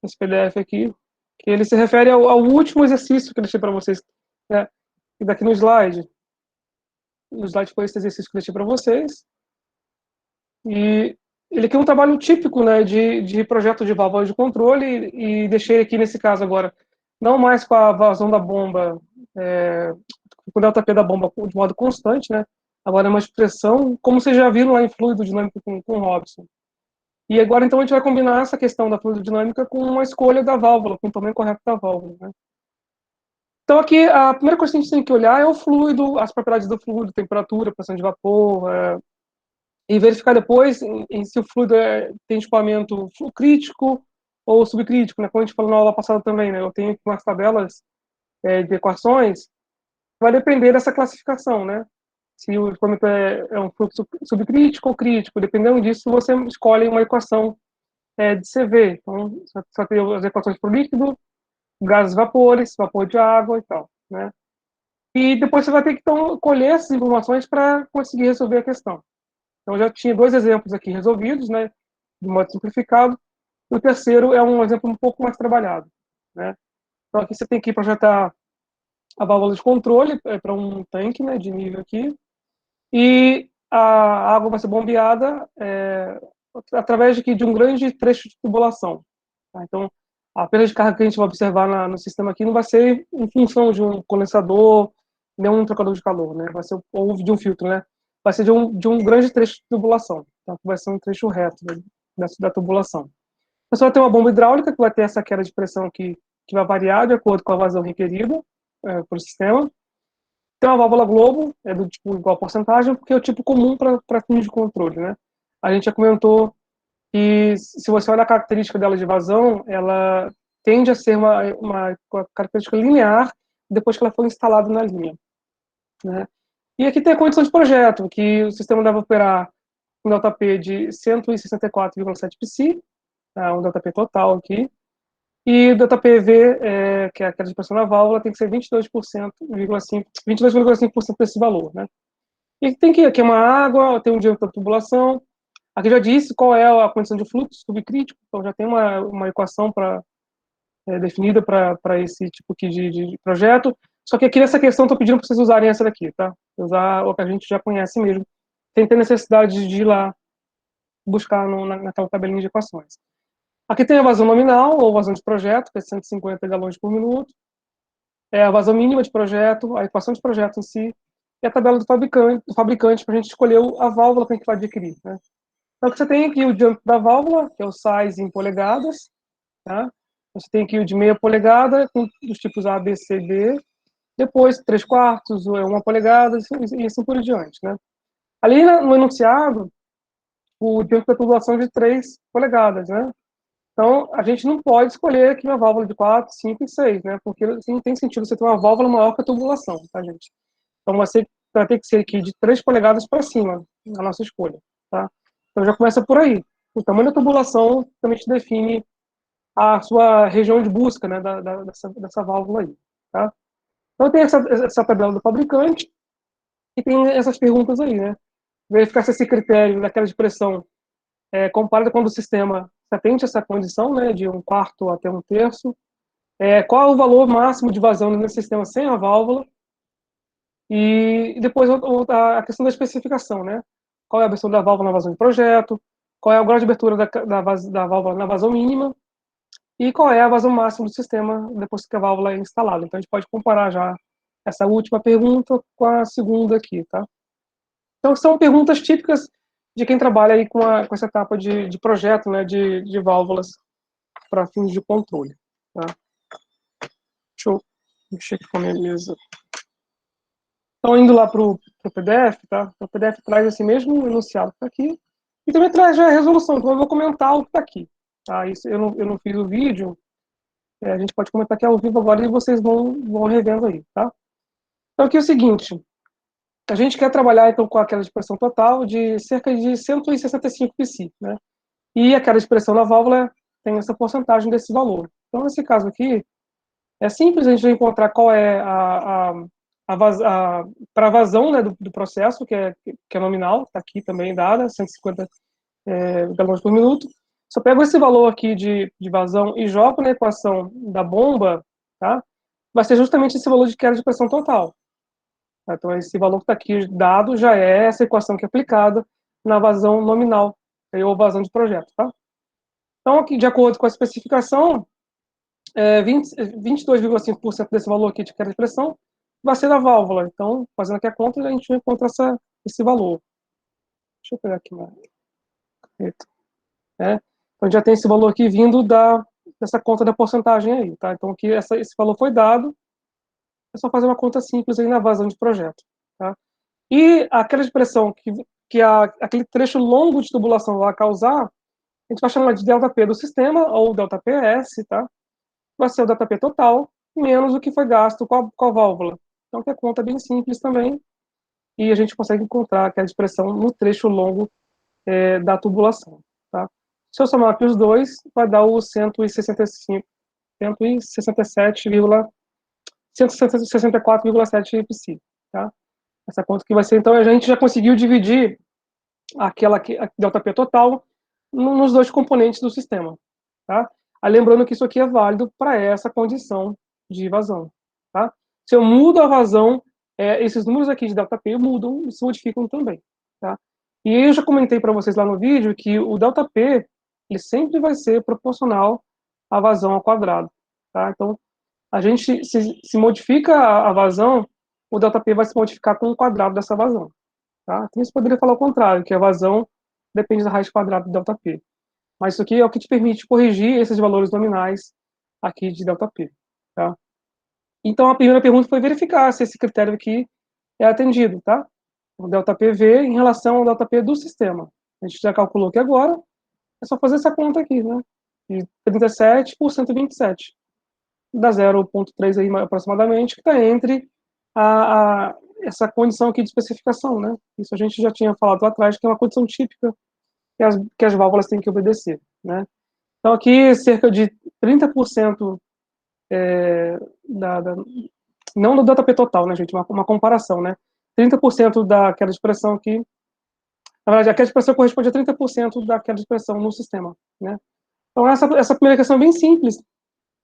esse PDF aqui, que ele se refere ao último exercício que eu deixei para vocês, né? E daqui no slide foi esse exercício que eu deixei para vocês. E ele aqui é um trabalho típico, né, de projeto de válvula de controle, e deixei aqui nesse caso agora, não mais com a vazão da bomba, com o ΔP da bomba de modo constante, né? Agora é uma expressão, como vocês já viram lá em fluido dinâmico com o Robson. E agora, então, a gente vai combinar essa questão da fluidodinâmica com uma escolha da válvula, com o tamanho correto da válvula, né? Então, aqui, a primeira coisa que a gente tem que olhar é o fluido, as propriedades do fluido, temperatura, pressão de vapor, e verificar depois se o fluido tem escoamento crítico ou subcrítico, né? Como a gente falou na aula passada também, né? Eu tenho aqui umas tabelas de equações, vai depender dessa classificação, né? Se o escoamento é um fluxo subcrítico ou crítico, dependendo disso, você escolhe uma equação de CV. Então, só tem as equações para o líquido, gases, vapores, vapor de água e tal, né? E depois você vai ter que, então, colher essas informações para conseguir resolver a questão. Então, eu já tinha dois exemplos aqui resolvidos, né, de modo simplificado. E o terceiro é um exemplo um pouco mais trabalhado, né? Então, aqui você tem que projetar a válvula de controle para um tanque, né, de nível aqui, e a água vai ser bombeada através de um grande trecho de tubulação. Tá? Então, a perda de carga que a gente vai observar no sistema aqui não vai ser em função de um condensador, nem um trocador de calor, né? Vai ser, ou de um filtro, né? Vai ser de um grande trecho de tubulação. Então, vai ser um trecho reto, né, da tubulação. Você vai ter uma bomba hidráulica que vai ter essa queda de pressão que vai variar de acordo com a vazão requerida pelo sistema. Tem uma válvula globo, é do tipo igual porcentagem, porque é o tipo comum para fins de controle, né? A gente já comentou que, se você olha a característica dela de vazão, ela tende a ser uma característica linear depois que ela foi instalada na linha, né? E aqui tem a condição de projeto, que o sistema deve operar com ΔP de 164,7 psi, tá? Um ΔP total aqui, e o ΔPV, que é a queda de pressão na válvula, tem que ser 22,5% desse valor, né? E tem que aqui é uma água, tem um diâmetro da tubulação. Aqui já disse qual é a condição de fluxo subcrítico, então já tem uma equação definida para esse tipo aqui de projeto. Só que aqui nessa questão estou pedindo para vocês usarem essa daqui, tá? Usar o que a gente já conhece mesmo, sem ter necessidade de ir lá buscar naquela tabelinha de equações. Aqui tem a vazão nominal, ou vazão de projeto, que é 150 galões por minuto. É a vazão mínima de projeto, a equação de projeto em si, e a tabela do fabricante para a gente escolher a válvula que a gente vai adquirir, né? Então, você tem aqui o diâmetro da válvula, que é o size em polegadas, tá? Você tem aqui o de meia polegada, com os tipos A, B, C, D. Depois, 3 quartos, 1 polegada, e assim por diante, né? Ali no enunciado, o diâmetro da tubulação é de 3 polegadas, né? Então, a gente não pode escolher aqui uma válvula de 4, 5 e 6, né? Porque assim, não tem sentido você ter uma válvula maior que a tubulação, tá, gente? Então, vai ter que ser aqui de 3 polegadas para cima, a nossa escolha, tá? Então, já começa por aí. O tamanho da tubulação também te define a sua região de busca, né, dessa válvula aí, tá? Então, tem essa tabela do fabricante e tem essas perguntas aí, né? Verificar se esse critério daquela de pressão comparado quando o sistema se atende a essa condição, né, de 1/4 até 1/3, qual é o valor máximo de vazão nesse sistema sem a válvula, e depois a questão da especificação, né? Qual é a abertura da válvula na vazão de projeto, qual é o grau de abertura da válvula na vazão mínima, e qual é a vazão máxima do sistema depois que a válvula é instalada. Então, a gente pode comparar já essa última pergunta com a segunda aqui, tá? Então, são perguntas típicas de quem trabalha aí com essa etapa de projeto, né, de válvulas para fins de controle, tá? Deixa eu mexer aqui com a minha mesa. Então, indo lá para o PDF, tá? O PDF traz esse mesmo enunciado que está aqui, e também traz já a resolução. Então, eu vou comentar o que está aqui, tá? Isso eu não fiz o vídeo, a gente pode comentar aqui ao vivo agora e vocês vão revendo aí, tá? Então, aqui é o seguinte, a gente quer trabalhar, então, com aquela expressão total de cerca de 165 psi, né? E aquela expressão na válvula tem essa porcentagem desse valor. Então, nesse caso aqui, é simples a gente encontrar qual é para a vazão, né, do processo, que é nominal, está aqui também dada, 150 galões por minuto. Se eu pego esse valor aqui de vazão e jogo na equação da bomba, tá? Vai ser justamente esse valor de queda de pressão total. Tá? Então, esse valor que está aqui dado já é essa equação que é aplicada na vazão nominal, ou vazão de projeto, tá? Então, aqui, de acordo com a especificação, 22,5% desse valor aqui de queda de pressão vai ser da válvula. Então, fazendo aqui a conta, a gente encontra esse valor. Deixa eu pegar aqui uma caneta, né? Então, já tem esse valor aqui vindo dessa conta da porcentagem aí, tá? Então, aqui esse valor foi dado, é só fazer uma conta simples aí na vazão de projeto, tá? E aquela expressão aquele trecho longo de tubulação vai causar, a gente vai chamar de ΔP do sistema, ou ΔPS, tá? Vai ser o ΔP total, menos o que foi gasto com a válvula. Então, que a conta é bem simples também, e a gente consegue encontrar aquela expressão no trecho longo da tubulação, tá? Se eu somar aqui os dois, vai dar o 165, 164,7 psi, tá? Essa conta que vai ser, então, a gente já conseguiu dividir aquela ΔP total nos dois componentes do sistema, tá? Lembrando que isso aqui é válido para essa condição de vazão, tá? Se eu mudo a vazão, esses números aqui de ΔP mudam e se modificam também, tá? E eu já comentei para vocês lá no vídeo que o ΔP ele sempre vai ser proporcional à vazão ao quadrado, tá? Então, a gente se modifica a vazão, o ΔP vai se modificar com o quadrado dessa vazão, tá? Então, isso poderia falar o contrário, que a vazão depende da raiz quadrada do ΔP. Mas isso aqui é o que te permite corrigir esses valores nominais aqui de ΔP, tá? Então, a primeira pergunta foi verificar se esse critério aqui é atendido, tá? O ΔPV em relação ao ΔP do sistema. A gente já calculou aqui agora, é só fazer essa conta aqui, né? De 37 por 127. Dá 0,3 aí aproximadamente, que está entre essa condição aqui de especificação, né? Isso a gente já tinha falado lá atrás, que é uma condição típica que as válvulas têm que obedecer, né? Então, aqui, cerca de 30% não do ΔP total, né, gente? Uma comparação, né? 30% daquela expressão aqui, na verdade, aquela expressão corresponde a 30% daquela expressão no sistema, né? Então, essa primeira questão é bem simples.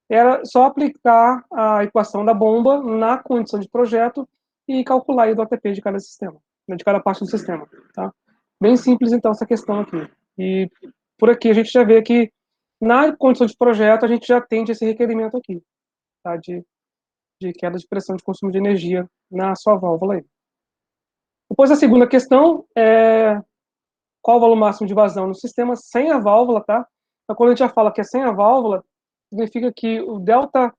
Era só aplicar a equação da bomba na condição de projeto e calcular aí o ATP de cada sistema, né, de cada parte do sistema, tá? Bem simples, então, essa questão aqui. E por aqui a gente já vê que na condição de projeto a gente já atende esse requerimento aqui, tá? De queda de pressão de consumo de energia na sua válvula aí. Depois a segunda questão é qual o valor máximo de vazão no sistema sem a válvula, tá? Então, quando a gente já fala que é sem a válvula, significa que o delta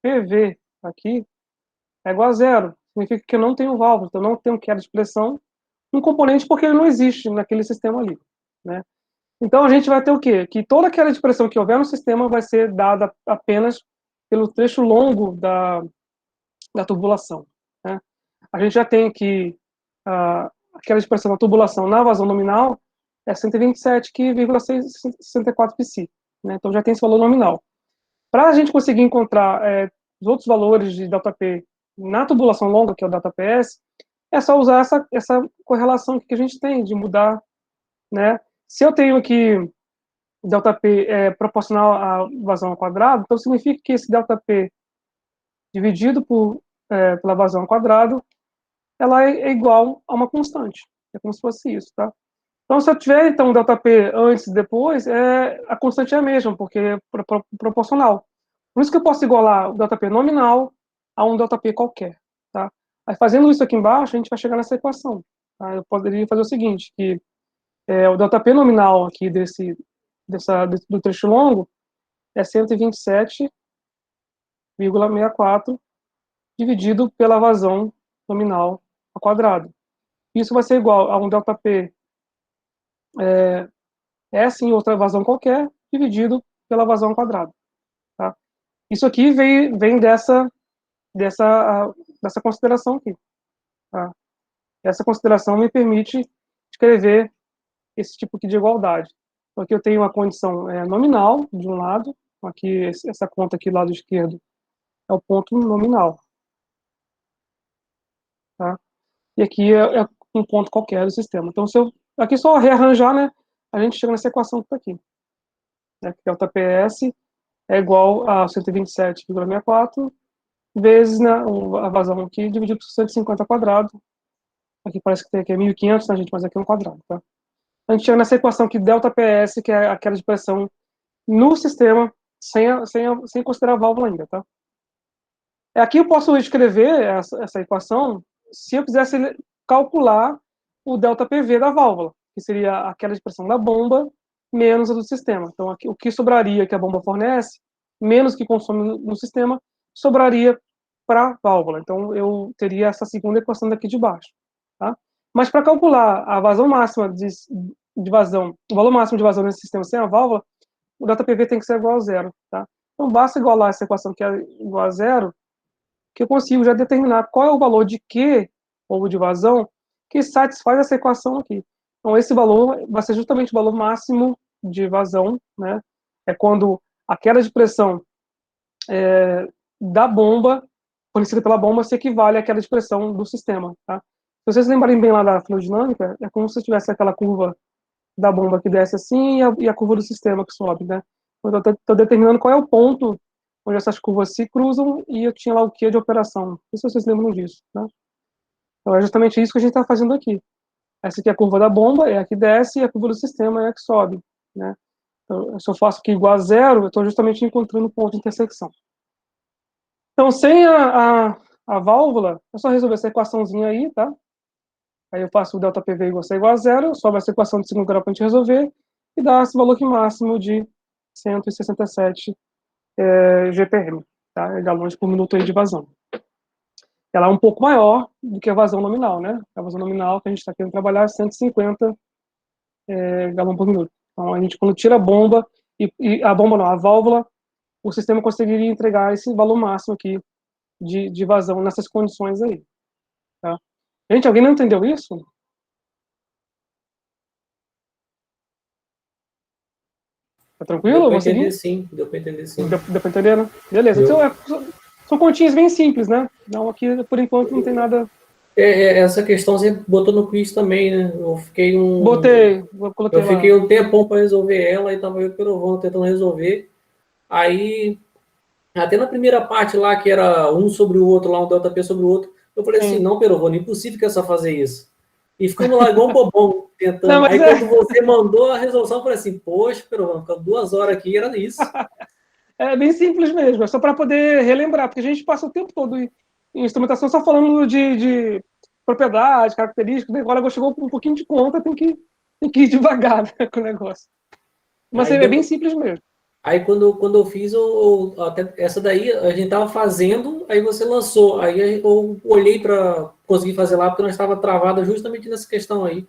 PV aqui é igual a zero. Significa que eu não tenho válvula, então eu não tenho queda de pressão no componente porque ele não existe naquele sistema ali, né? Então a gente vai ter o quê? Que toda queda de pressão que houver no sistema vai ser dada apenas pelo trecho longo da tubulação, né? A gente já tem que a queda de pressão da tubulação na vazão nominal é 127,64 psi, né? Então já tem esse valor nominal. Para a gente conseguir encontrar os outros valores de ΔP na tubulação longa, que é o ΔPS, é só usar essa correlação que a gente tem de mudar, né? Se eu tenho aqui ΔP proporcional à vazão ao quadrado, então significa que esse ΔP dividido pela vazão ao quadrado, ela é igual a uma constante. É como se fosse isso, tá? Então, se eu tiver, então, ΔP antes e depois, a constante é a mesma, porque é proporcional. Por isso que eu posso igualar o ΔP nominal a um ΔP qualquer, tá? Aí, fazendo isso aqui embaixo, a gente vai chegar nessa equação, tá? Eu poderia fazer o seguinte, que o ΔP nominal aqui do trecho longo é 127,64 dividido pela vazão nominal ao quadrado. Isso vai ser igual a um ΔP S em outra vazão qualquer, dividido pela vazão ao quadrado, tá? Isso aqui vem dessa consideração aqui, tá? Essa consideração me permite escrever esse tipo aqui de igualdade. Então, aqui eu tenho uma condição nominal, de um lado, aqui essa conta aqui do lado esquerdo é o ponto nominal, tá? E aqui é um ponto qualquer do sistema. Então, se eu aqui só rearranjar, né? a gente chega nessa equação que está aqui, né, que ΔPS é igual a 127,64 vezes, né, a vazão aqui dividido por 150 quadrado. Aqui parece que tem aqui é 1.500, né, gente, mas aqui é um quadrado, tá? A gente chega nessa equação aqui, ΔPS, que é a queda de pressão no sistema, sem considerar a válvula ainda, tá? Aqui eu posso escrever essa equação se eu quisesse calcular o ΔPV da válvula, que seria a queda de pressão da bomba menos a do sistema. Então, aqui, o que sobraria que a bomba fornece, menos que consome no sistema, sobraria para a válvula. Então, eu teria essa segunda equação daqui de baixo. Tá? Mas para calcular a vazão máxima de vazão, o valor máximo de vazão nesse sistema sem a válvula, o ΔPV tem que ser igual a zero. Tá? Então, basta igualar essa equação que é igual a zero, que eu consigo já determinar qual é o valor de Q, ou de vazão, que satisfaz essa equação aqui. Então, esse valor vai ser justamente o valor máximo de vazão, né? É quando a queda de pressão da bomba, fornecida pela bomba, se equivale à queda de pressão do sistema, tá? Se vocês lembrarem bem lá da fluidinâmica, é como se tivesse aquela curva da bomba que desce assim e a curva do sistema que sobe, né? Então, eu estou determinando qual é o ponto onde essas curvas se cruzam e eu tinha lá o Q de operação. Não sei se vocês lembram disso, né? Então, é justamente isso que a gente está fazendo aqui. Essa aqui é a curva da bomba, é a que desce, e a curva do sistema é a que sobe, né? Então, se eu faço aqui igual a zero, eu estou justamente encontrando o ponto de intersecção. Então, sem a válvula, é só resolver essa equaçãozinha aí, tá? Aí eu faço o ΔPV igual a zero, sobe essa equação de segundo grau para a gente resolver, e dá esse valor aqui máximo de 167 GPM, tá? Galões por minuto aí de vazão. Ela é um pouco maior do que a vazão nominal, né? A vazão nominal que a gente está querendo trabalhar é 150 galões por minuto. Então, a gente, quando tira a bomba, a bomba não, a válvula, o sistema conseguiria entregar esse valor máximo aqui de vazão nessas condições aí. Tá? Gente, alguém não entendeu isso? Tá Deu tranquilo? para Vou seguir? entender sim, deu para entender sim. Deu para entender, né? Beleza. Então, Deu. são continhas bem simples, né? Não, aqui, por enquanto, não tem nada. Essa questão você botou no quiz também, né? Eu Coloquei lá. fiquei um tempão para resolver ela e tava eu pelo tentando resolver. Aí, até na primeira parte lá, que era um sobre o outro, lá um delta P sobre o outro, eu falei assim, Sim. não, Perovone, impossível que é só fazer isso. E ficamos lá igual um bobão, Não, tentando. mas Aí quando você mandou a resolução, eu falei assim, poxa, Perovone, ficou 2 horas aqui, era isso. é bem simples mesmo, é só para poder relembrar, porque a gente passa o tempo todo em instrumentação só falando de propriedades, características, né? Agora chegou um pouquinho de conta, tem que ir devagar, né, com o negócio. Mas Aí é bem deu, simples mesmo. Aí quando eu fiz, até essa daí a gente tava fazendo, aí você lançou. Aí eu olhei para conseguir fazer lá, porque nós estava travada justamente nessa questão aí.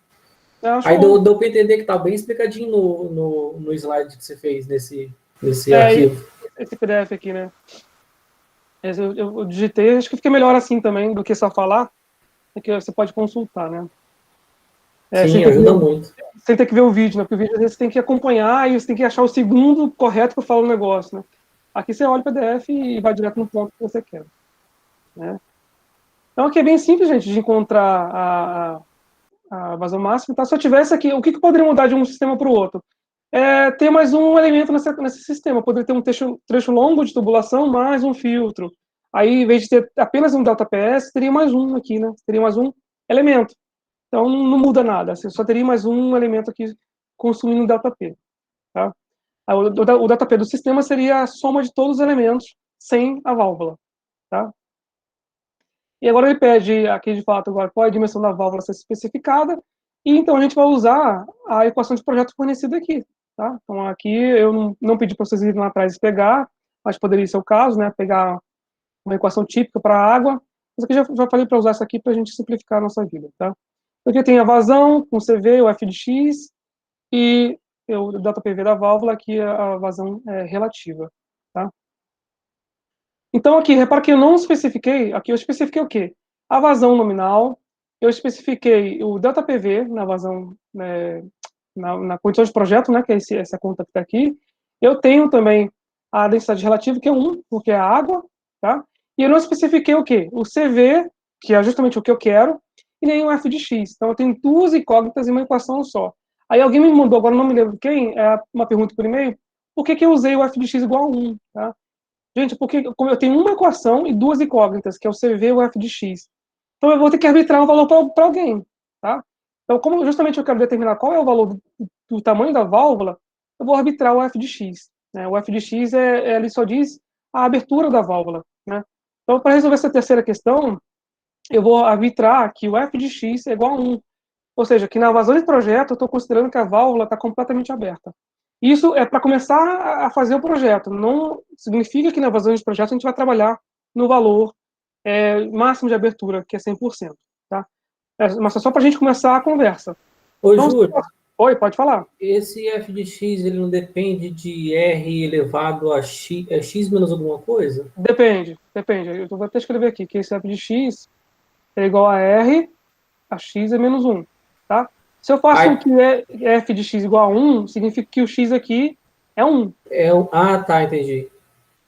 É, Aí show. deu para entender que tá bem explicadinho no slide que você fez nesse É, arquivo. esse PDF aqui, né? Eu digitei, acho que fica melhor assim também do que só falar, é que você pode consultar, né? Sem Sim, ter que ver, ajuda muito. sem ter que ver o vídeo, né? Porque o vídeo às vezes você tem que acompanhar e você tem que achar o segundo correto para falar o negócio, né? Aqui você olha o PDF e vai direto no ponto que você quer, né? Então aqui é bem simples, gente, de encontrar a vazão máxima. Tá? Se eu tivesse aqui, o que poderia mudar de um sistema para o outro? Ter mais um elemento nesse sistema. Poderia ter um trecho longo de tubulação, mais um filtro. Aí, em vez de ter apenas um ΔPS, teria mais um aqui, né? Teria mais um elemento. Então, não muda nada. Você só teria mais um elemento aqui consumindo o ΔP. Tá? O ΔP do sistema seria a soma de todos os elementos sem a válvula. Tá? E agora ele pede aqui, de fato, agora qual é a dimensão da válvula a ser especificada, e então a gente vai usar a equação de projeto fornecida aqui. Tá? Então aqui eu não pedi para vocês irem lá atrás e pegar, mas poderia ser o caso, né? Pegar uma equação típica para a água. Mas aqui já falei para usar essa aqui para a gente simplificar a nossa vida. Tá? Aqui tem a vazão com CV, o F de X, e o ΔPV da válvula, aqui a vazão relativa. Tá? Então, aqui, repara que eu não especifiquei, aqui eu especifiquei o quê? A vazão nominal, eu especifiquei o ΔPV na vazão, na condição de projeto, né, que é essa conta que está aqui. Eu tenho também a densidade relativa, que é 1, porque é a água, tá? E eu não especifiquei o quê? O CV, que é justamente o que eu quero, e nem o f de x. Então, eu tenho duas incógnitas em uma equação só. Aí alguém me mandou, agora não me lembro quem, uma pergunta por e-mail, por que que eu usei o f de x igual a 1, tá? Gente, porque como eu tenho uma equação e duas incógnitas, que é o CV e o f de x. Então eu vou ter que arbitrar um valor para alguém, tá? Então, como justamente eu quero determinar qual é o valor do tamanho da válvula, eu vou arbitrar o f de x, né? O f de x ele só diz a abertura da válvula, né? Então, para resolver essa terceira questão, eu vou arbitrar que o f de x é igual a 1. Ou seja, que na vazão de projeto eu estou considerando que a válvula está completamente aberta. Isso é para começar a fazer o projeto. Não significa que na vazão de projeto a gente vai trabalhar no valor máximo de abertura, que é 100%. Tá? Mas é só para a gente começar a conversa. Ô, Então, Júlio, oi, pode falar. esse f de x, ele não depende de r elevado a x, x menos alguma coisa? Depende. Eu vou até escrever aqui que esse f de x é igual a r, a x é menos 1. Tá? Se eu faço Aí, que f de x igual a 1, significa que o x aqui é 1. tá, entendi.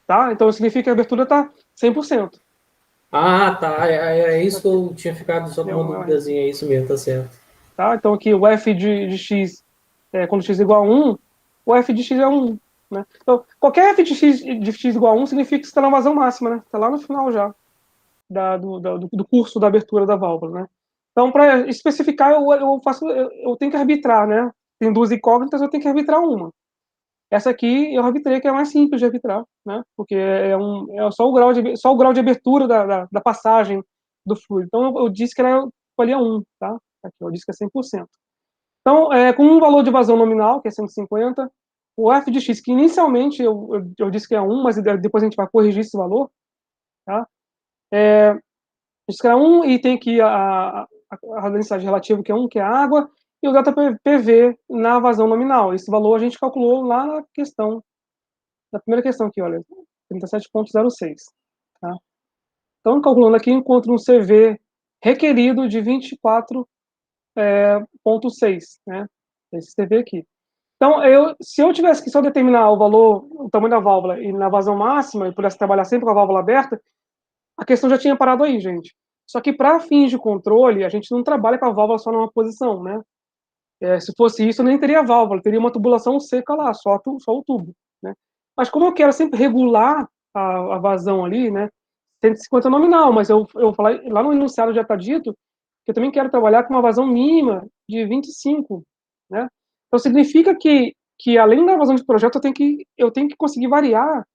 Tá? Então significa que a abertura está 100%. Ah, tá, é isso que eu tinha ficado só com uma duvidazinha, é isso mesmo, tá certo. Tá? Então aqui o f de x, quando x é igual a 1, o f de x é 1. Né? Então, qualquer f de x igual a 1 significa que você está na vazão máxima, né? Está lá no final já do curso da abertura da válvula. Né? Então, para especificar, eu tenho que arbitrar, né? Tem duas incógnitas, eu tenho que arbitrar uma. Essa aqui eu arbitrei, que é mais simples de arbitrar, né? Porque é só o grau de abertura da passagem do fluido. Então, eu disse que ela valia 1, tá? Aqui, eu disse que é 100%. Então, com um valor de vazão nominal, que é 150, o f de x, que inicialmente eu disse que é 1, mas depois a gente vai corrigir esse valor, tá? Disse que era 1 e tem aqui a densidade relativa, que é 1, que é a água, e o delta PV na vazão nominal. Esse valor a gente calculou lá na primeira questão aqui, olha, 37,06. Tá? Então, calculando aqui, encontro um CV requerido de 24,6, né? Esse CV aqui. Então, se eu tivesse que só determinar o valor, o tamanho da válvula e na vazão máxima, e pudesse trabalhar sempre com a válvula aberta, a questão já tinha parado aí, gente. Só que para fins de controle, a gente não trabalha com a válvula só numa posição, né? Se fosse isso, eu nem teria válvula, teria uma tubulação seca lá, só o tubo, né? Mas como eu quero sempre regular a vazão ali, né? 150 nominal, mas eu falei, lá no enunciado já está dito que eu também quero trabalhar com uma vazão mínima de 25, né? Então significa que além da vazão de projeto, eu tenho que conseguir variar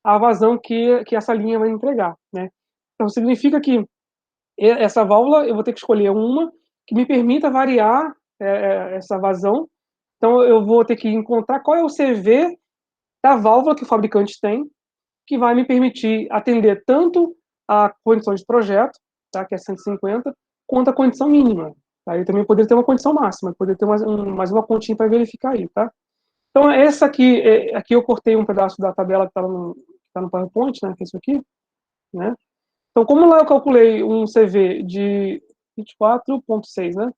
a vazão que essa linha vai entregar, né? Então significa que essa válvula eu vou ter que escolher uma que me permita variar essa vazão. Então eu vou ter que encontrar qual é o CV da válvula que o fabricante tem, que vai me permitir atender tanto a condição de projeto, tá, que é 150, quanto a condição mínima. Tá? Eu também poderia ter uma condição máxima, poderia ter mais uma continha para verificar aí, tá? Então, essa aqui, aqui eu cortei um pedaço da tabela que está no PowerPoint, né, que é isso aqui, né? Então, como lá eu calculei um CV de 24,6, né?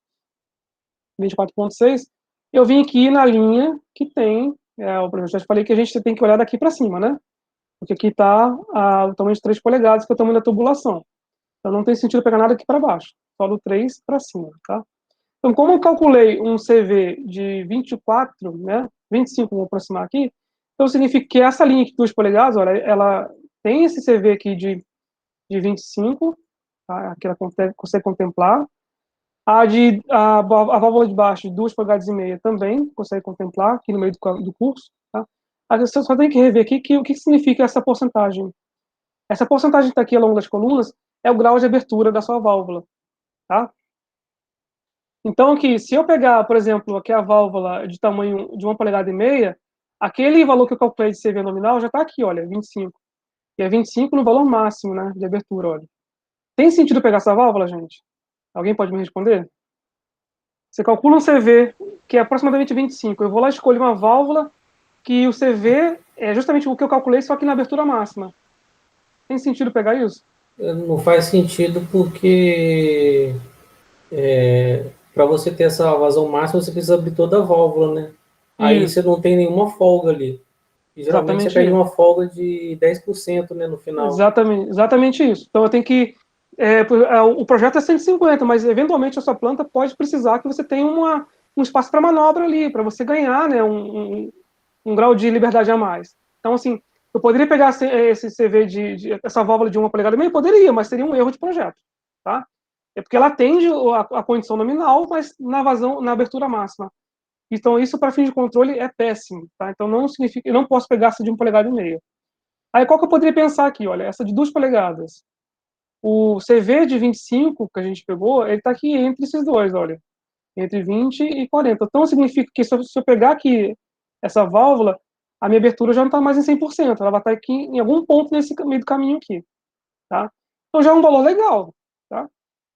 24,6, eu vim aqui na linha que tem, eu já falei que a gente tem que olhar daqui para cima, né? Porque aqui está o tamanho de 3 polegadas, que é o tamanho da tubulação. Então não tem sentido pegar nada aqui para baixo, só do 3 para cima, tá? Então, como eu calculei um CV de 24, né? 25, vou aproximar aqui, então significa que essa linha aqui de 2 polegadas, olha, ela tem esse CV aqui de 25, tá? Que ela consegue contemplar. A válvula de baixo, de 2 polegadas e meia, também consegue contemplar aqui no meio do curso. Tá? Você só tem que rever aqui o que significa essa porcentagem. Essa porcentagem que está aqui ao longo das colunas é o grau de abertura da sua válvula. Tá? Então, aqui, se eu pegar, por exemplo, aqui a válvula de tamanho de 1 polegada e meia, aquele valor que eu calculei de CV nominal já está aqui, olha, 25. E é 25 no valor máximo, né, de abertura, olha. Tem sentido pegar essa válvula, gente? Alguém pode me responder? Você calcula um CV que é aproximadamente 25. Eu vou lá e escolho uma válvula que o CV é justamente o que eu calculei, só que na abertura máxima. Tem sentido pegar isso? Não faz sentido porque para você ter essa vazão máxima, você precisa abrir toda a válvula, né? Aí você Isso, não tem nenhuma folga ali. E geralmente você exatamente perde isso. uma folga de 10%, né, no final. Exatamente isso. Então eu tenho que. O projeto é 150, mas eventualmente a sua planta pode precisar que você tenha um espaço para manobra ali, para você ganhar, né, um grau de liberdade a mais. Então, assim, eu poderia pegar esse CV essa válvula de 1,5 polegadas, poderia, mas seria um erro de projeto, tá? É porque ela atende a condição nominal, mas na vazão, na abertura máxima. Então, isso para fim de controle é péssimo, tá? Então, não significa, eu não posso pegar essa de 1,5 polegadas. Aí, qual que eu poderia pensar aqui? Olha, essa de 2 polegadas. O CV de 25 que a gente pegou, ele está aqui entre esses dois, olha, entre 20 e 40. Então, significa que se eu pegar aqui essa válvula, a minha abertura já não está mais em 100%, ela vai estar aqui em algum ponto nesse meio do caminho aqui, tá? Então, já é um valor legal, tá?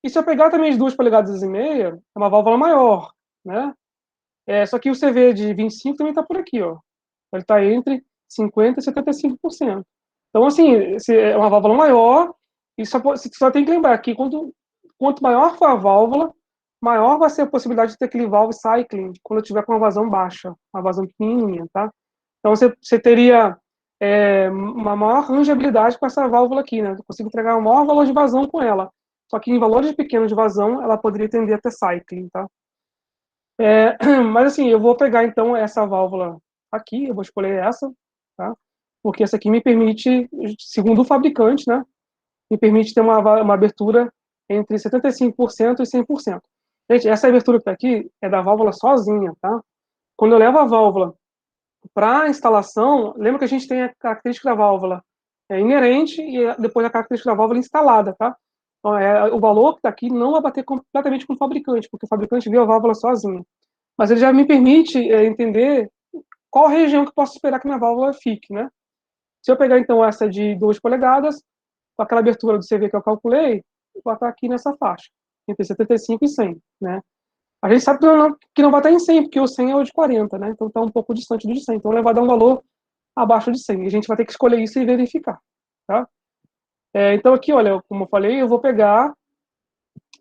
E se eu pegar também de 2 polegadas e meia, é uma válvula maior, né? Só que o CV de 25 também está por aqui, ó. Ele está entre 50% e 75%. Então, assim, é uma válvula maior, e só tem que lembrar que quanto maior for a válvula, maior vai ser a possibilidade de ter aquele valve cycling quando eu tiver com uma vazão baixa, uma vazão pequenininha, tá? Então, você teria uma maior rangeabilidade com essa válvula aqui, né? Eu consigo entregar um maior valor de vazão com ela. Só que em valores pequenos de vazão, ela poderia tender a ter cycling, tá? Mas assim, eu vou pegar então essa válvula aqui, eu vou escolher essa, tá? Porque essa aqui me permite, segundo o fabricante, né? Me permite ter uma abertura entre 75% e 100%. Gente, essa abertura que tá aqui é da válvula sozinha, tá? Quando eu levo a válvula para instalação, lembra que a gente tem a característica da válvula inerente e depois a característica da válvula instalada, tá? Então, o valor que está aqui não vai bater completamente com o fabricante, porque o fabricante viu a válvula sozinha. Mas ele já me permite entender qual região que eu posso esperar que minha válvula fique, né? Se eu pegar, então, essa de 2 polegadas, com aquela abertura do CV que eu calculei, vai estar aqui nessa faixa, entre 75 e 100, né? A gente sabe que não vai estar em 100, porque o 100 é o de 40, né? Então está um pouco distante do de 100. Então ele vai dar um valor abaixo de 100. E a gente vai ter que escolher isso e verificar, tá? Então aqui, olha, como eu falei, eu vou pegar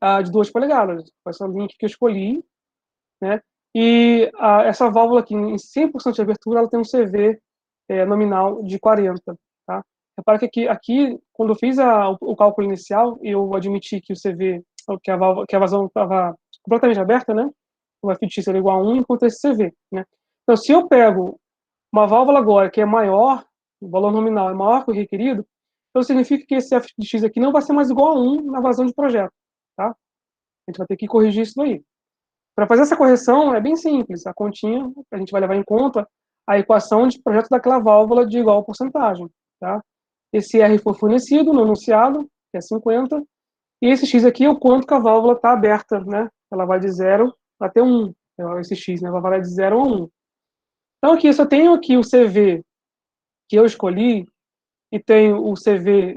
a de 2 polegadas, com essa linha aqui que eu escolhi, né? E essa válvula aqui, em 100% de abertura, ela tem um CV nominal de 40, tá? Repara que aqui, quando eu fiz o cálculo inicial, eu admiti que o CV, que a vazão estava completamente aberta, né? O FX seria igual a 1, enquanto esse CV, né? Então, se eu pego uma válvula agora que é maior, o valor nominal é maior que o requerido, então significa que esse FX aqui não vai ser mais igual a 1 na vazão de projeto, tá? A gente vai ter que corrigir isso daí. Para fazer essa correção é bem simples. A continha, a gente vai levar em conta a equação de projeto daquela válvula de igual porcentagem, tá? Esse R foi fornecido no enunciado, que é 50, e esse X aqui é o quanto que a válvula está aberta, né? Ela vai de 0 até 1, esse X, né? Vai de 0 a 1. Então aqui, se eu tenho aqui o CV que eu escolhi, e tenho o CV,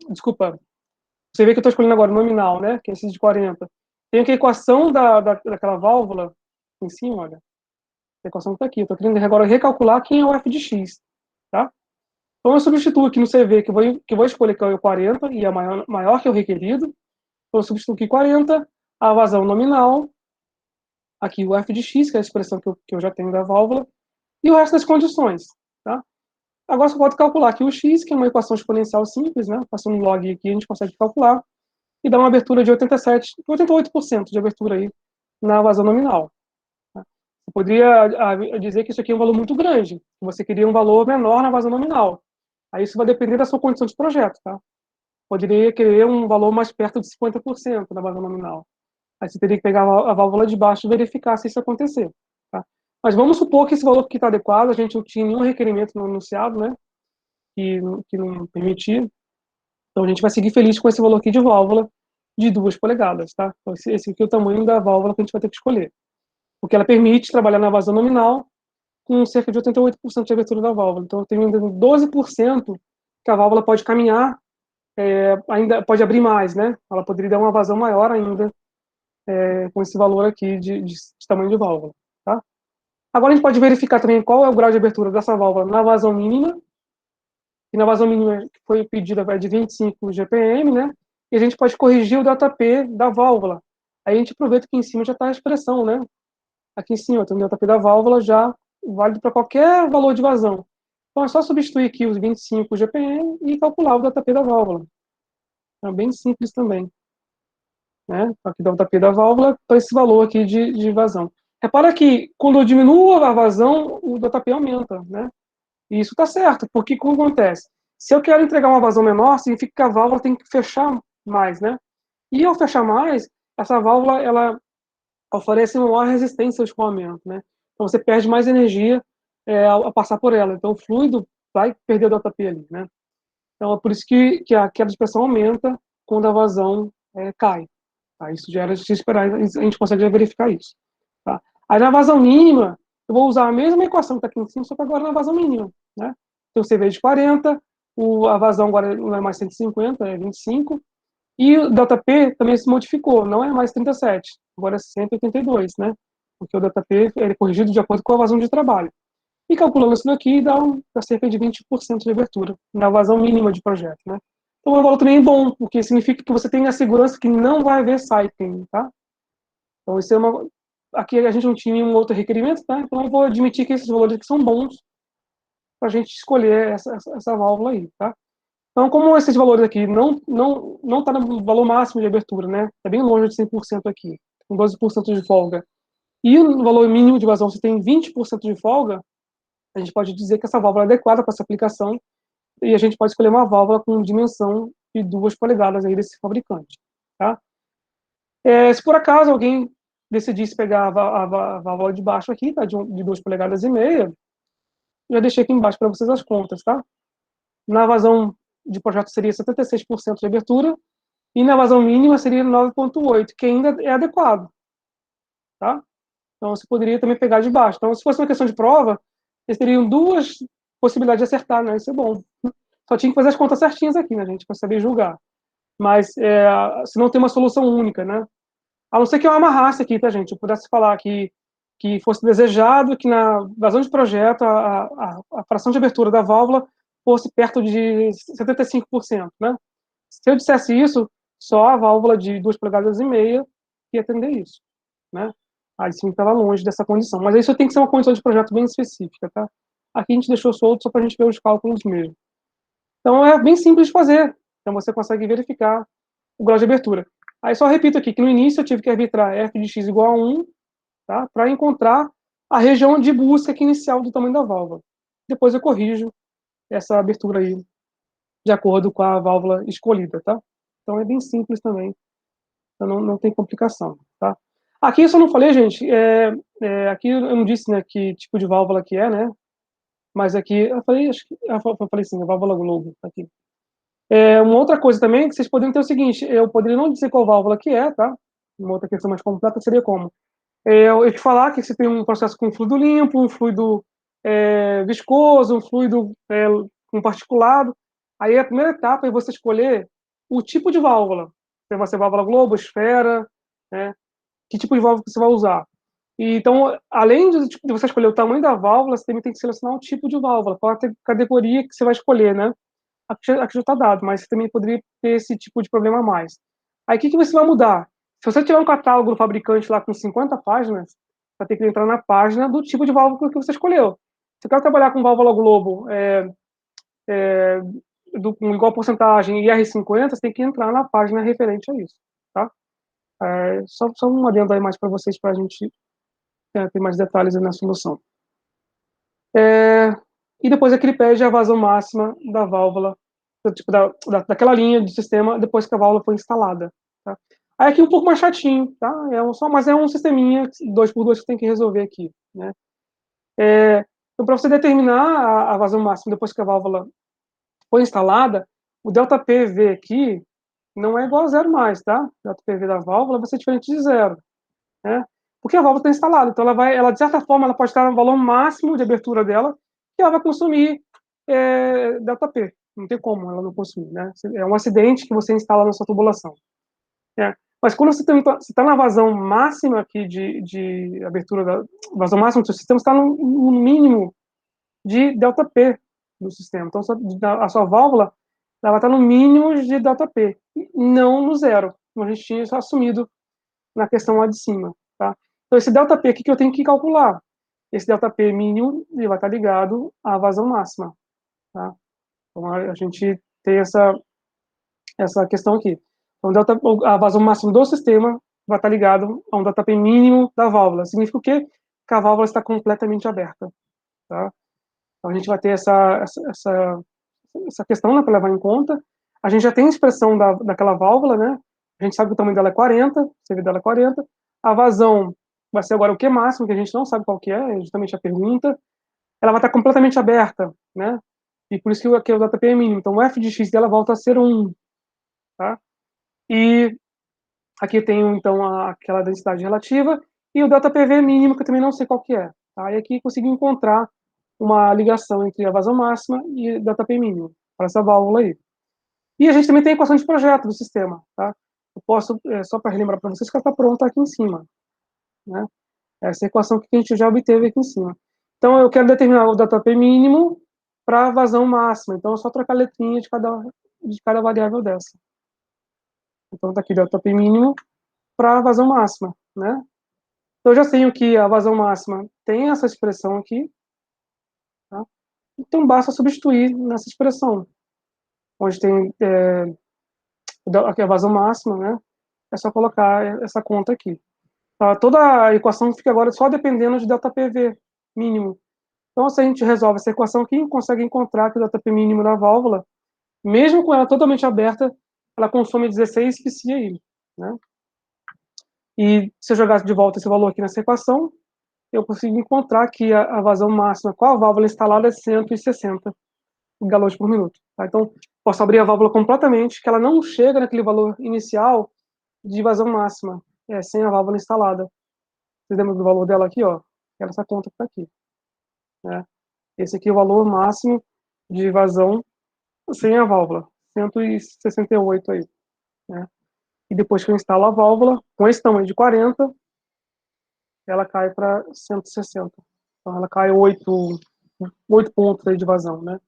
desculpa, o CV que eu estou escolhendo agora, nominal, né? Que é esse de 40. Tenho aqui a equação daquela válvula em cima, olha. A equação está aqui. Eu estou querendo agora recalcular quem é o f de x, tá? Então eu substituo aqui no CV que eu vou escolher que é o 40 e é maior que o requerido. Então eu substituo aqui 40, a vazão nominal, aqui o f de x, que é a expressão que eu já tenho da válvula, e o resto das condições, tá? Agora você pode calcular aqui o x, que é uma equação exponencial simples, né? Passando um log aqui, a gente consegue calcular, e dá uma abertura de 88% de abertura aí na vazão nominal. Você poderia dizer que isso aqui é um valor muito grande, que você queria um valor menor na vazão nominal. Aí isso vai depender da sua condição de projeto, tá? Poderia querer um valor mais perto de 50% na vazão nominal. Aí você teria que pegar a válvula de baixo e verificar se isso acontecer, tá? Mas vamos supor que esse valor aqui está adequado, a gente não tinha nenhum requerimento no enunciado, né? Que não permitia. Então a gente vai seguir feliz com esse valor aqui de válvula de 2 polegadas, tá? Então esse aqui é o tamanho da válvula que a gente vai ter que escolher. Porque ela permite trabalhar na vazão nominal com cerca de 88% de abertura da válvula. Então, eu tenho ainda 12% que a válvula pode caminhar, ainda pode abrir mais, né? Ela poderia dar uma vazão maior ainda com esse valor aqui de tamanho de válvula, tá? Agora, a gente pode verificar também qual é o grau de abertura dessa válvula na vazão mínima, e na vazão mínima que foi pedida é de 25 GPM, né? E a gente pode corrigir o ΔP da válvula. Aí a gente aproveita que em cima já está a expressão, né? Aqui em cima tem o ΔP da válvula já válido para qualquer valor de vazão. Então é só substituir aqui os 25 GPM e calcular o ΔP da válvula. É bem simples também, né? Aqui dá o ΔP da válvula para esse valor aqui de vazão. Repara que quando eu diminuo a vazão, o ΔP aumenta, né? E isso está certo, porque o que acontece? Se eu quero entregar uma vazão menor, significa que a válvula tem que fechar mais, né? E ao fechar mais, essa válvula, ela oferece uma maior resistência ao escoamento, né? Então você perde mais energia ao passar por ela. Então o fluido vai perder o ΔP ali, né? Então é por isso que a queda de pressão aumenta quando a vazão cai. Tá? Isso já era de se esperar, a gente consegue verificar isso. Tá? Aí na vazão mínima, eu vou usar a mesma equação que está aqui em cima, só que agora na vazão mínima. Né? Então o CV de 40, a vazão agora não é mais 150, é 25, e o ΔP também se modificou, não é mais 37, agora é 182, né? Porque o ΔP é corrigido de acordo com a vazão de trabalho. E calculando isso daqui, dá cerca de 20% de abertura, na vazão mínima de projeto, né? Então, o valor também é bom, porque significa que você tem a segurança que não vai haver cycling, tá? Então, isso é uma... Aqui a gente não tinha nenhum outro requerimento, tá? Então, eu vou admitir que esses valores aqui são bons para a gente escolher essa válvula aí, tá? Então, como esses valores aqui não tá no valor máximo de abertura, né? É bem longe de 100% aqui, com 12% de folga. E no valor mínimo de vazão você tem 20% de folga, a gente pode dizer que essa válvula é adequada para essa aplicação e a gente pode escolher uma válvula com dimensão de 2 polegadas aí desse fabricante, tá? Se por acaso alguém decidisse pegar a válvula de baixo aqui, tá? De 2 polegadas e meia, já deixei aqui embaixo para vocês as contas, tá? Na vazão de projeto seria 76% de abertura e na vazão mínima seria 9,8, que ainda é adequado, tá? Então você poderia também pegar de baixo. Então, se fosse uma questão de prova, eles teriam 2 possibilidades de acertar, né? Isso é bom. Só tinha que fazer as contas certinhas aqui, né, gente, para saber julgar. Mas se não tem uma solução única, né? A não ser que eu amarrasse aqui, tá, gente? Eu pudesse falar que fosse desejado que na vazão de projeto a fração de abertura da válvula fosse perto de 75%, né? Se eu dissesse isso, só a válvula de 2 polegadas e meia ia atender isso, né? Aí sim estava longe dessa condição. Mas isso tem que ser uma condição de projeto bem específica, tá? Aqui a gente deixou solto só para a gente ver os cálculos mesmo. Então é bem simples de fazer. Então você consegue verificar o grau de abertura. Aí só repito aqui que no início eu tive que arbitrar f de x igual a 1, tá? Para encontrar a região de busca aqui inicial do tamanho da válvula. Depois eu corrijo essa abertura aí de acordo com a válvula escolhida, tá? Então é bem simples também. Então não tem complicação, tá? Aqui eu só não falei, gente, aqui eu não disse, né, que tipo de válvula que é, né? Mas aqui eu falei, acho que eu falei sim, a válvula Globo, tá aqui. Uma outra coisa também, que vocês poderiam ter o seguinte, eu poderia não dizer qual válvula que é, tá? Uma outra questão mais completa seria como? Eu te falar que você tem um processo com fluido limpo, um fluido viscoso, um fluido com particulado. Aí a primeira etapa é você escolher o tipo de válvula. Se vai ser válvula Globo, esfera, né? Que tipo de válvula que você vai usar. E, então, além de você escolher o tamanho da válvula, você também tem que selecionar o tipo de válvula, qual a categoria que você vai escolher, né? Aqui já está dado, mas você também poderia ter esse tipo de problema a mais. Aí, o que você vai mudar? Se você tiver um catálogo do fabricante lá com 50 páginas, vai ter que entrar na página do tipo de válvula que você escolheu. Se eu quero trabalhar com válvula Globo com igual porcentagem IR50, você tem que entrar na página referente a isso, tá? Só um adendo aí mais para vocês, para a gente ter mais detalhes na solução. E depois aqui ele pede a vazão máxima da válvula, tipo, daquela linha de sistema, depois que a válvula foi instalada. Tá? Aí aqui um pouco mais chatinho, tá? Mas é um sisteminha 2x2 que tem que resolver aqui. Né? Então, para você determinar a vazão máxima depois que a válvula foi instalada, o ΔPV aqui não é igual a zero mais, tá? O ΔPV da válvula vai ser diferente de zero. Né? Porque a válvula está instalada, então ela de certa forma, ela pode estar no valor máximo de abertura dela, e ela vai consumir ΔP. Não tem como ela não consumir, né? É um acidente que você instala na sua tubulação. Né? Mas quando você está na vazão máxima aqui de abertura, vazão máxima do seu sistema, está no mínimo de ΔP do sistema. Então, a sua válvula ela está no mínimo de ΔP, não no zero, como a gente tinha assumido na questão lá de cima. Tá? Então, esse ΔP aqui que eu tenho que calcular. Esse ΔP mínimo ele vai estar ligado à vazão máxima. Tá? Então, a gente tem essa questão aqui. Então, a vazão máxima do sistema vai estar ligado a um ΔP mínimo da válvula. Significa o quê? Que a válvula está completamente aberta. Tá? Então, a gente vai ter essa questão, né, para levar em conta. A gente já tem a expressão daquela válvula, né? A gente sabe que o tamanho dela é 40, o CV dela é 40. A vazão vai ser agora o Q máximo, que a gente não sabe qual que é justamente a pergunta. Ela vai estar completamente aberta, né? E por isso que aqui o ΔP é mínimo. Então, o F de X dela volta a ser 1, tá? E aqui eu tenho, então, aquela densidade relativa e o ΔPV mínimo, que eu também não sei qual que é. Tá? E aqui consegui encontrar uma ligação entre a vazão máxima e o ΔP mínimo, para essa válvula aí. E a gente também tem a equação de projeto do sistema. Tá? Eu posso, só para relembrar para vocês, que ela está pronta aqui em cima. Né? Essa equação que a gente já obteve aqui em cima. Então, eu quero determinar o ΔP mínimo para a vazão máxima. Então, é só trocar a letrinha de cada variável dessa. Então, está aqui ΔP mínimo para a vazão máxima, né? Então, eu já sei que a vazão máxima tem essa expressão aqui, tá? Então, basta substituir nessa expressão, onde tem aqui a vazão máxima, né? É só colocar essa conta aqui. Tá? Toda a equação fica agora só dependendo de ΔPV mínimo. Então, se a gente resolve essa equação aqui, consegue encontrar que o ΔP mínimo da válvula, mesmo com ela totalmente aberta, ela consome 16 PSI, né? E se eu jogasse de volta esse valor aqui nessa equação, eu consigo encontrar que a vazão máxima com a válvula instalada é 160 galões por minuto. Tá? Então, posso abrir a válvula completamente, que ela não chega naquele valor inicial de vazão máxima, sem a válvula instalada. Vocês lembram do valor dela aqui, ó? Essa conta que está aqui. Né? Esse aqui é o valor máximo de vazão sem a válvula, 168 aí. Né? E depois que eu instalo a válvula, com esse tamanho de 40, ela cai para 160. Então, ela cai 8 pontos aí de vazão, né?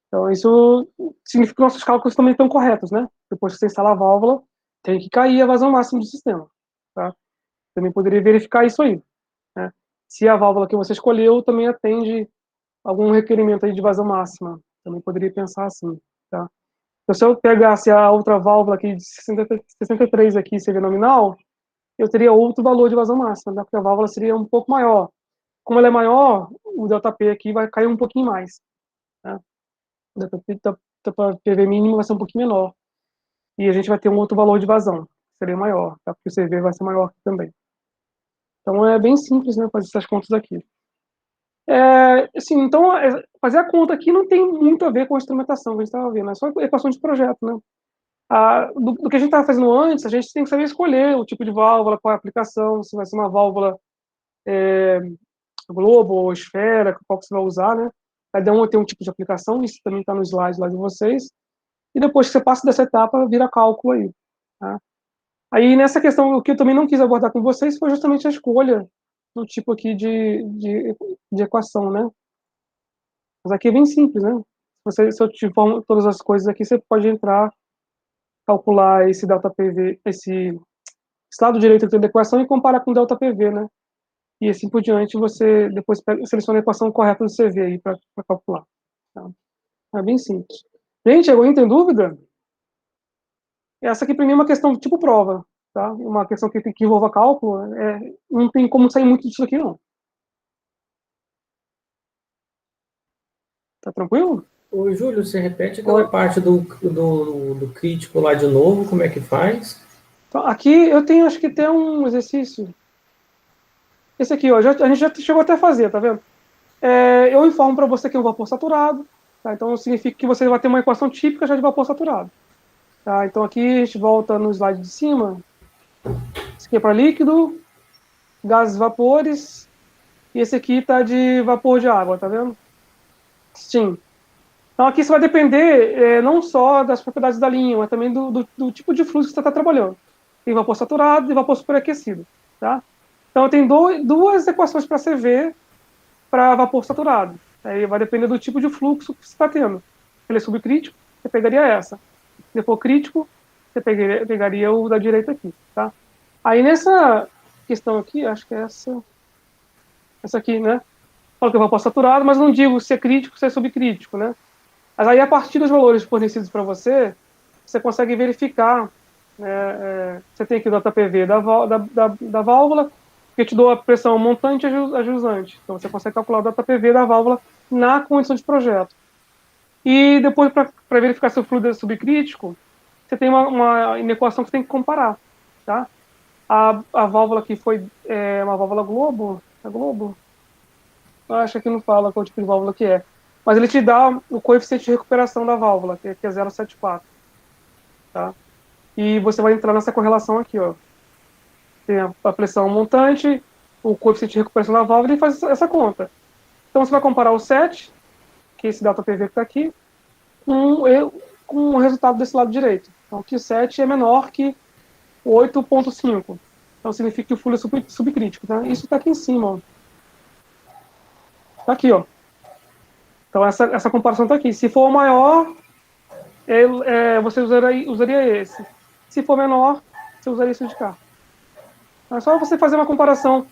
Então, isso significa que nossos cálculos também estão corretos, né? Depois que você instalar a válvula, tem que cair a vazão máxima do sistema, tá? Também poderia verificar isso aí, né? Se a válvula que você escolheu também atende algum requerimento aí de vazão máxima, também poderia pensar assim, tá? Então, se eu pegasse a outra válvula aqui de 63 aqui, seria nominal, eu teria outro valor de vazão máxima, né? Porque a válvula seria um pouco maior. Como ela é maior, o ΔP aqui vai cair um pouquinho mais, né? O ΔPV mínimo vai ser um pouquinho menor. E a gente vai ter um outro valor de vazão, que seria maior, tá? Porque o CV vai ser maior aqui também. Então é bem simples, né, fazer essas contas aqui. Assim, então, fazer a conta aqui não tem muito a ver com a instrumentação que a gente estava vendo, é só equação de projeto, né? Do que a gente estava fazendo antes, a gente tem que saber escolher o tipo de válvula, qual é a aplicação, se vai ser uma válvula globo ou esfera, qual que você vai usar, né? Cada um tem um tipo de aplicação, isso também está no slide lá de vocês. E depois que você passa dessa etapa, vira cálculo aí. Tá? Aí, nessa questão, o que eu também não quis abordar com vocês foi justamente a escolha do tipo aqui de equação, né? Mas aqui é bem simples, né? Se eu te for todas as coisas aqui, você pode entrar, calcular esse ΔPV, esse lado direito da equação e comparar com o ΔPV, né? E assim por diante, você depois seleciona a equação correta do CV aí para calcular. Tá? É bem simples. Gente, alguém tem dúvida? Essa aqui para mim é uma questão tipo prova, tá? Uma questão que envolva cálculo, não tem como sair muito disso aqui, não. Tá tranquilo? Ô, Júlio, você repete aquela parte do crítico lá de novo, como é que faz? Então, aqui eu tenho, acho que tem um exercício. Esse aqui, ó, a gente já chegou até a fazer, tá vendo? Eu informo para você que é um vapor saturado, tá? Então significa que você vai ter uma equação típica já de vapor saturado. Tá? Então aqui a gente volta no slide de cima. Esse aqui é para líquido, gases, vapores, e esse aqui está de vapor de água, tá vendo? Steam. Então aqui você vai depender não só das propriedades da linha, mas também do tipo de fluxo que você está trabalhando. Tem vapor saturado e vapor superaquecido, tá? Então tem duas equações para você ver para vapor saturado. Aí vai depender do tipo de fluxo que você está tendo. Se ele é subcrítico, você pegaria essa. Se for crítico, você pegaria o da direita aqui, tá? Aí nessa questão aqui, acho que é essa aqui, né? Falo que é vapor saturado, mas não digo se é crítico, se é subcrítico, né? Mas aí, a partir dos valores fornecidos para você, você consegue verificar Você tem aqui o JPV da válvula, que te dou a pressão montante e a jusante. Então, você consegue calcular o JPV da válvula na condição de projeto. E depois, para verificar se o fluido é subcrítico, você tem uma inequação que você tem que comparar. Tá? A válvula que foi uma válvula Globo, é Globo? Eu acho que aqui não fala qual tipo de válvula que é. Mas ele te dá o coeficiente de recuperação da válvula, que é 0,74. Tá? E você vai entrar nessa correlação aqui, ó. Tem a pressão montante, o coeficiente de recuperação da válvula e faz essa conta. Então você vai comparar o 7, que é esse delta PV que está aqui, com o resultado desse lado direito. Então que 7 é menor que 8,5. Então significa que o fluido é subcrítico. Tá? Isso está aqui em cima. Ó. Tá aqui, ó. Então essa comparação está aqui. Se for maior, você usaria esse. Se for menor, você usaria esse de cá. É só você fazer uma comparação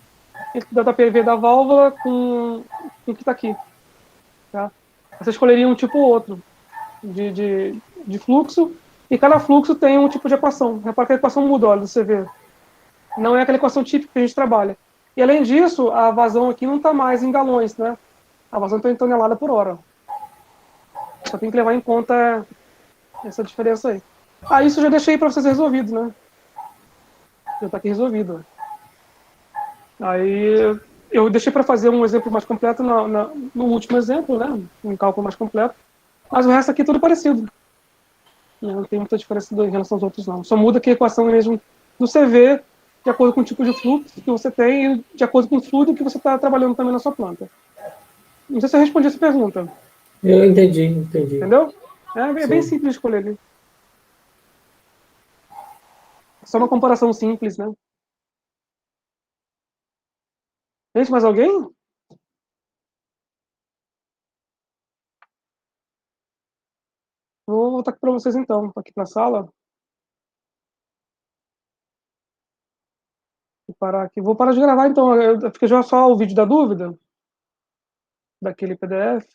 entre o DataPV da válvula com o que está aqui. Tá? Você escolheria um tipo ou outro de fluxo, e cada fluxo tem um tipo de equação. Repara que a equação muda, olha, do CV. Não é aquela equação típica que a gente trabalha. E além disso, a vazão aqui não está mais em galões, né? A vazão está em tonelada por hora. Só tem que levar em conta essa diferença aí. Isso eu já deixei para vocês resolvido, né? Já está aqui resolvido. Aí eu deixei para fazer um exemplo mais completo no último exemplo, né? Um cálculo mais completo. Mas o resto aqui é tudo parecido. Não tem muita diferença em relação aos outros, não. Só muda que a equação mesmo do CV de acordo com o tipo de fluxo que você tem e de acordo com o fluido que você está trabalhando também na sua planta. Não sei se eu respondi essa pergunta. Eu entendi. Entendeu? É bem Sim. simples de escolher ali. É só uma comparação simples, né? Gente, mais alguém? Vou voltar aqui para vocês então. Estou aqui na sala. Vou parar aqui. Vou parar de gravar então. Fica já só o vídeo da dúvida daquele PDF.